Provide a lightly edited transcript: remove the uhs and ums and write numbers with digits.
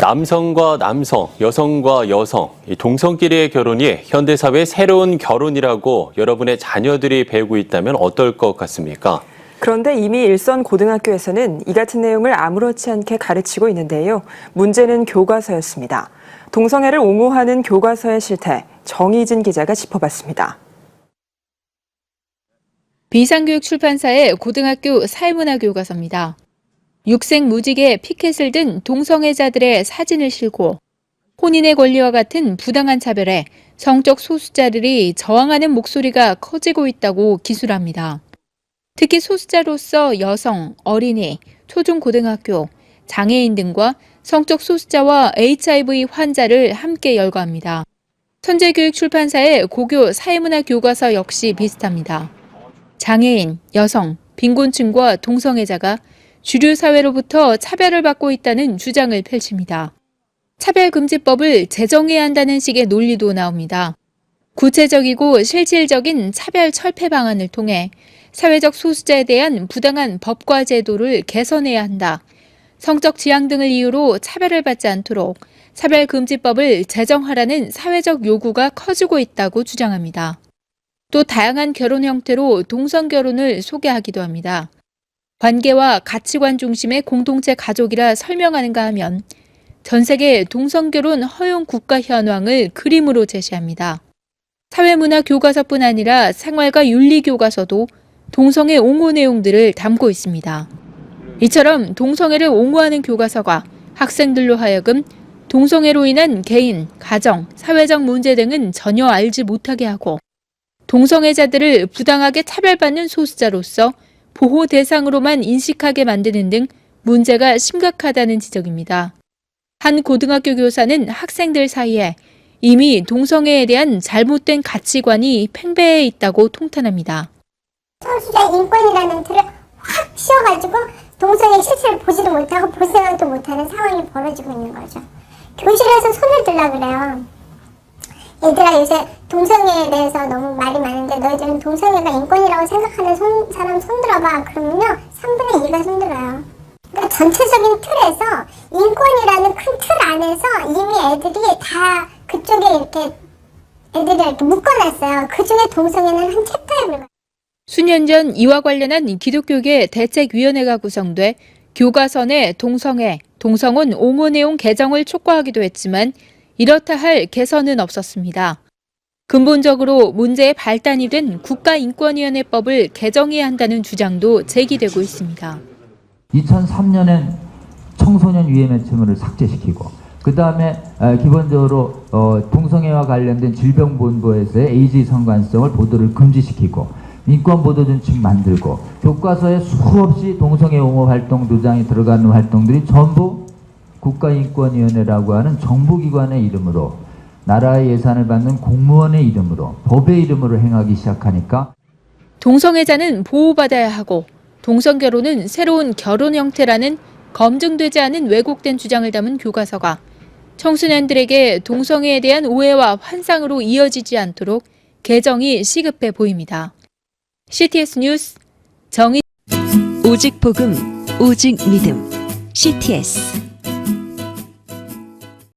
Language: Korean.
남성과 남성, 여성과 여성, 이 동성끼리의 결혼이 현대사회의 새로운 결혼이라고 여러분의 자녀들이 배우고 있다면 어떨 것 같습니까? 그런데 이미 일선 고등학교에서는 이 같은 내용을 아무렇지 않게 가르치고 있는데요. 문제는 교과서였습니다. 동성애를 옹호하는 교과서의 실태, 정희진 기자가 짚어봤습니다. 비상교육 출판사의 고등학교 사회문화 교과서입니다. 육색 무지개 피켓을 든 동성애자들의 사진을 싣고 혼인의 권리와 같은 부당한 차별에 성적 소수자들이 저항하는 목소리가 커지고 있다고 기술합니다. 특히 소수자로서 여성, 어린이, 초중고등학교, 장애인 등과 성적 소수자와 HIV 환자를 함께 열거합니다. 천재교육 출판사의 고교 사회문화 교과서 역시 비슷합니다. 장애인, 여성, 빈곤층과 동성애자가 주류 사회로부터 차별을 받고 있다는 주장을 펼칩니다. 차별금지법을 제정해야 한다는 식의 논리도 나옵니다. 구체적이고 실질적인 차별 철폐 방안을 통해 사회적 소수자에 대한 부당한 법과 제도를 개선해야 한다. 성적 지향 등을 이유로 차별을 받지 않도록 차별금지법을 제정하라는 사회적 요구가 커지고 있다고 주장합니다. 또 다양한 결혼 형태로 동성결혼을 소개하기도 합니다. 관계와 가치관 중심의 공동체 가족이라 설명하는가 하면 전 세계 동성결혼 허용 국가 현황을 그림으로 제시합니다. 사회문화 교과서뿐 아니라 생활과 윤리 교과서도 동성애 옹호 내용들을 담고 있습니다. 이처럼 동성애를 옹호하는 교과서가 학생들로 하여금 동성애로 인한 개인, 가정, 사회적 문제 등은 전혀 알지 못하게 하고 동성애자들을 부당하게 차별받는 소수자로서 보호 대상으로만 인식하게 만드는 등 문제가 심각하다는 지적입니다. 한 고등학교 교사는 학생들 사이에 이미 동성애에 대한 잘못된 가치관이 팽배해 있다고 통탄합니다. 소수자 인권이라는 틀을 확 씌워가지고 동성애 실체를 보지도 못하고 볼 생각도 못하는 상황이 벌어지고 있는 거죠. 교실에서 손을 들라 그래요. 얘들아, 요새 동성애에 대해서 너무 말이 많은데 너희들은 동성애가 인권이라고 생각하는 사람 손들어봐. 그러면요 3분의 2가 손들어요. 그러니까 전체적인 틀에서 인권이라는 큰 틀 안에서 이미 애들이 다 그쪽에 이렇게 애들을 이렇게 묶어놨어요. 그중에 동성애는 한 챕터에 불과해요. 수년 전 이와 관련한 기독교계 대책위원회가 구성돼 교과서 내 동성애, 동성혼 옹호 내용 개정을 촉구하기도 했지만 이렇다 할 개선은 없었습니다. 근본적으로 문제의 발단이 된 국가인권위원회법을 개정해야 한다는 주장도 제기되고 있습니다. 2003년엔 청소년 위해매체물을 삭제시키고 그 다음에 기본적으로 동성애와 관련된 질병본부에서의 에이즈 성관성을 보도를 금지시키고 인권보도준칙 만들고 교과서에 수없이 동성애 옹호 활동 도장이 들어가는 활동들이 전부 국가인권위원회라고 하는 정부기관의 이름으로 나라의 예산을 받는 공무원의 이름으로 법의 이름으로 행하기 시작하니까 동성애자는 보호받아야 하고 동성결혼은 새로운 결혼 형태라는 검증되지 않은 왜곡된 주장을 담은 교과서가 청소년들에게 동성애에 대한 오해와 환상으로 이어지지 않도록 개정이 시급해 보입니다. CTS 뉴스 정희 오직 복음, 오직 믿음, CTS